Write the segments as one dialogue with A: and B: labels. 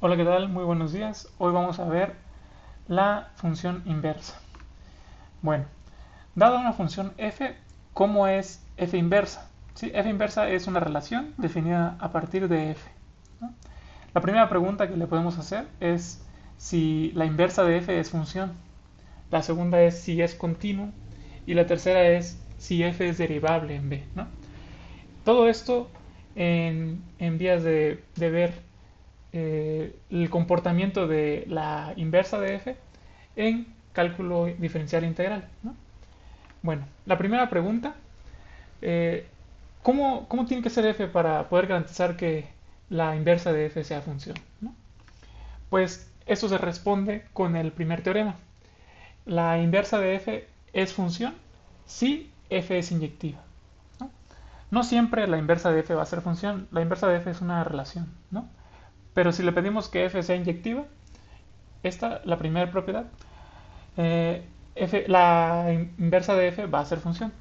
A: Hola, ¿qué tal? Muy buenos días. Hoy vamos a ver la función inversa. Bueno, dada una función f, ¿cómo es f inversa? ¿Sí? F inversa es una relación definida a partir de f, ¿no? La primera pregunta que le podemos hacer es si la inversa de f es función. La segunda es si es continuo. Y la tercera es si f es derivable en b, ¿no? Todo esto en vías de ver el comportamiento de la inversa de f en cálculo diferencial integral, ¿no? Bueno, la primera pregunta, eh, ¿cómo tiene que ser f para poder garantizar que la inversa de f sea función, ¿no? Pues esto se responde con el primer teorema. La inversa de f es función si f es inyectiva, ¿no? No siempre la inversa de f va a ser función, la inversa de f es una relación, ¿no? Pero si le pedimos que f sea inyectiva, esta, la primera propiedad, la inversa de f va a ser función.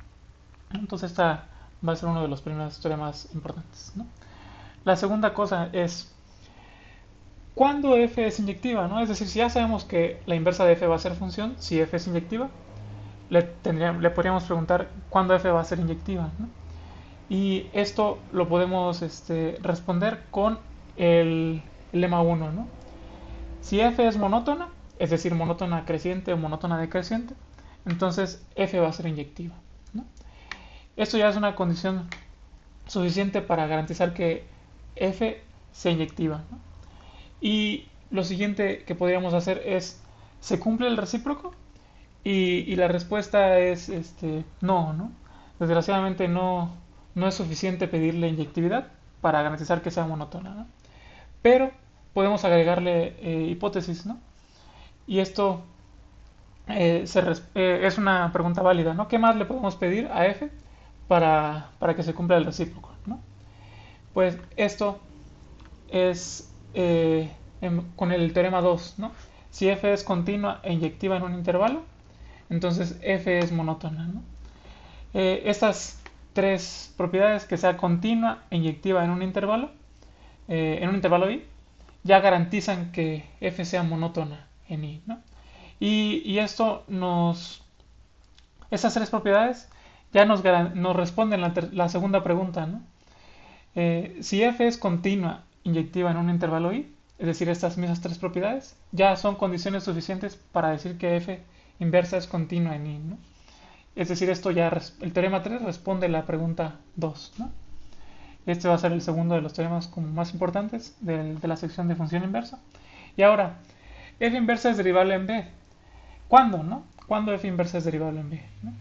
A: Entonces esta va a ser uno de los primeros teoremas importantes, ¿no? La segunda cosa es cuándo f es inyectiva, ¿no? Es decir, si ya sabemos que la inversa de f va a ser función, si f es inyectiva, le podríamos preguntar cuándo f va a ser inyectiva, ¿no? Y esto lo podemos responder con el lema 1, ¿no? Si f es monótona, es decir, monótona creciente o monótona decreciente, entonces f va a ser inyectiva, ¿no? Esto ya es una condición suficiente para garantizar que f sea inyectiva, ¿no? Y lo siguiente que podríamos hacer es, ¿se cumple el recíproco? Y la respuesta es no, ¿no? Desgraciadamente no es suficiente pedirle inyectividad para garantizar que sea monótona, ¿no? Pero podemos agregarle hipótesis, ¿no? Y esto es una pregunta válida, ¿no? ¿Qué más le podemos pedir a f para que se cumpla el recíproco, ¿no? Pues esto es con el teorema 2, ¿no? Si f es continua e inyectiva en un intervalo, entonces f es monótona, ¿no? Estas tres propiedades, que sea continua e inyectiva en un intervalo i, ya garantizan que f sea monótona en i, ¿no? Y esto esas tres propiedades ya nos responden la segunda pregunta, ¿no? Si f es continua inyectiva en un intervalo i, es decir, estas mismas tres propiedades, ya son condiciones suficientes para decir que f inversa es continua en i, ¿no? Es decir, esto ya, el teorema 3 responde la pregunta 2, ¿no? Este va a ser el segundo de los teoremas como más importantes de la sección de función inversa. Y ahora, f inversa es derivable en b. ¿Cuándo, no? ¿Cuándo f inversa es derivable en b, ¿no?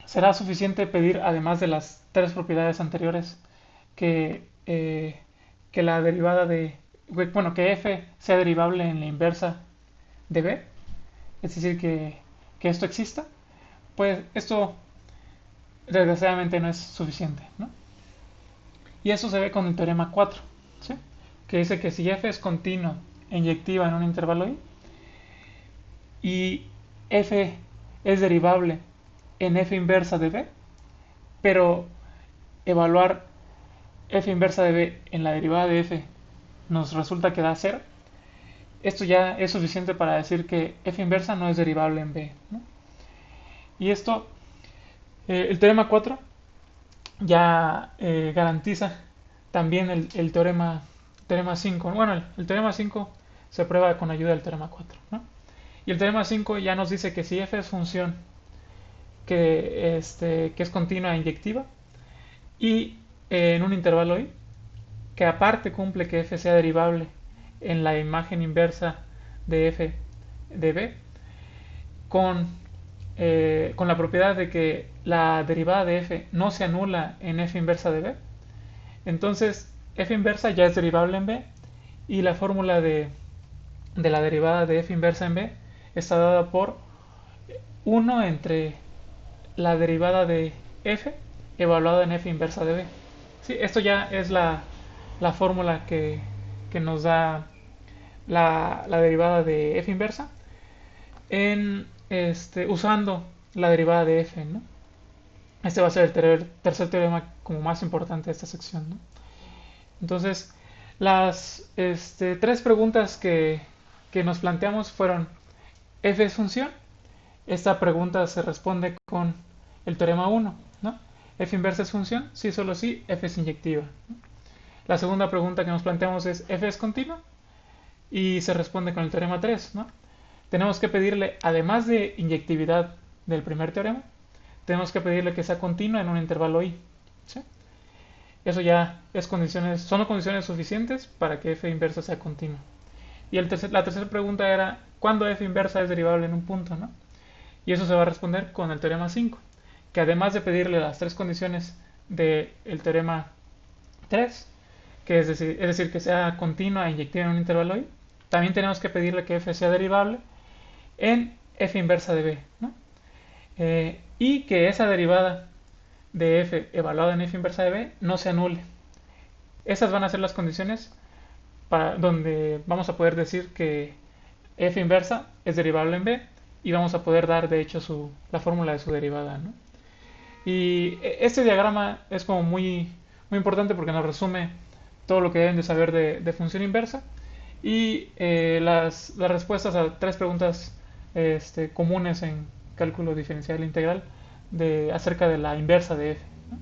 A: Será suficiente pedir, además de las tres propiedades anteriores, que, eh, que la derivada bueno, que f sea derivable en la inversa de b, es decir, que esto exista. Pues esto desgraciadamente no es suficiente, ¿no? Y eso se ve con el teorema 4, ¿sí? Que dice que si f es continua e inyectiva en un intervalo i y f es derivable en f inversa de b, pero evaluar f inversa de b en la derivada de f nos resulta que da 0, esto ya es suficiente para decir que f inversa no es derivable en b, ¿no? Y esto, el teorema 4 ya garantiza también el teorema 5. Bueno, el teorema 5 se prueba con ayuda del teorema 4, ¿no? Y el teorema 5 ya nos dice que si f es función que es continua e inyectiva y en un intervalo i, que aparte cumple que f sea derivable en la imagen inversa de f de b, con, con la propiedad de que la derivada de f no se anula en f inversa de b, entonces f inversa ya es derivable en b y la fórmula de la derivada de f inversa en b está dada por 1 entre la derivada de f evaluada en f inversa de b. Sí, esto ya es la fórmula que nos da la derivada de f inversa usando la derivada de f, ¿no? Va a ser el tercer teorema como más importante de esta sección, ¿no? Entonces, Las tres preguntas que nos planteamos fueron: ¿f es función? Esta pregunta se responde con el teorema 1, ¿no? ¿F inversa es función? Sí, solo sí, f es inyectiva. La segunda pregunta que nos planteamos es: ¿f es continua? Y se responde con el teorema 3, ¿no? Tenemos que pedirle, además de inyectividad del primer teorema, tenemos que pedirle que sea continua en un intervalo i. ¿Sí? Eso ya son condiciones suficientes para que f inversa sea continua. Y la tercera pregunta era: ¿cuándo f inversa es derivable en un punto? ¿No? Y eso se va a responder con el teorema 5, que además de pedirle las tres condiciones del teorema 3, que es decir, que sea continua e inyectiva en un intervalo i, también tenemos que pedirle que f sea derivable en f inversa de b, ¿no? Y que esa derivada de f evaluada en f inversa de b no se anule. Esas van a ser las condiciones donde vamos a poder decir que f inversa es derivable en b, y vamos a poder dar de hecho la fórmula de su derivada, ¿no? Y este diagrama es como muy importante porque nos resume todo lo que deben de saber de función inversa y las respuestas a tres preguntas comunes en cálculo diferencial integral acerca de la inversa de f, ¿no?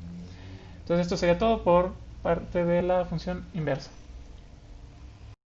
A: Entonces esto sería todo por parte de la función inversa.